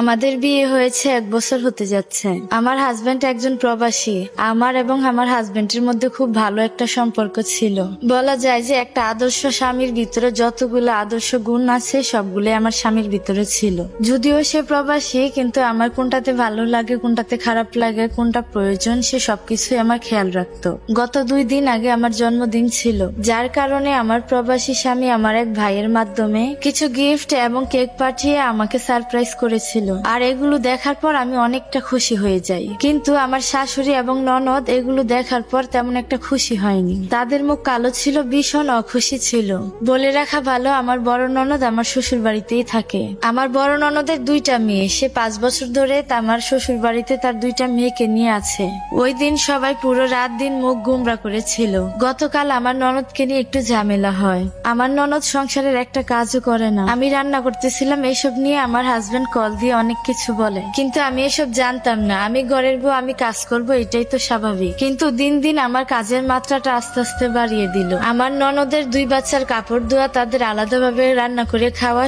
আমাদের বিয়ে হয়েছে 1 বছর হতে যাচ্ছে। আমার হাজবেন্ড একজন প্রবাসী। আমার এবং আমার হাজবেন্ডের মধ্যে খুব ভালো একটা সম্পর্ক ছিল। বলা যায় যে একটা আদর্শ স্বামীর ভিতরে যতগুলো আদর্শ গুণ আছে সবগুলো আমার স্বামীর ভিতরে ছিল। যদিও সে প্রবাসী, কিন্তু আমার কোনটাতে ভালো লাগে, কোনটাতে খারাপ লাগে, কোনটা প্রয়োজন, সে সবকিছুই আমার খেয়াল রাখতো। গত 2 দিন আগে আমার জন্মদিন ছিল, যার কারণে আমার প্রবাসী স্বামী আমার এক ভাইয়ের মাধ্যমে কিছু গিফট এবং কেক পাঠিয়ে আমাকে সারপ্রাইজ করেছিল। আর এগুলো দেখার পর আমি অনেকটা খুশি হয়ে যাই। কিন্তু আমার শাশুড়ি এবং ননদ এগুলো দেখার পর তেমন একটা খুশি হয়নি। তাদের মুখ কালো ছিল, ভীষণ অখুশি ছিল। বলে রাখা ভালো, আমার বড় ননদ আমার শ্বশুর বাড়িতেই থাকে। আমার বড় ননদের 2টা মেয়ে। সে 5 বছর ধরে আমার শ্বশুর বাড়িতে তার 2টা মেয়েকে নিয়ে আছে। ওই দিন সবাই পুরো রাত দিন মুখ গুমরা করেছিল। গতকাল আমার ননদকে নিয়ে একটু ঝামেলা হয়। আমার ননদ সংসারের একটা কাজও করে না। আমি রান্না করতেছিলাম, এসব নিয়ে আমার হাজবেন্ড কল দিয়ে অনেক কিছু বলে, কিন্তু আমি এসব জানতাম না। আমি ঘরের বউ, আমি কাজ করব, এটাই তো স্বাভাবিক। কিন্তু দিন দিন আমার কাজের মাত্রাটা আস্তে আস্তে বাড়িয়ে দিল। আমার ননদের 2 বাচ্চার কাপড় ধোয়া, তাদের আলাদাভাবে রান্না করে খাওয়া,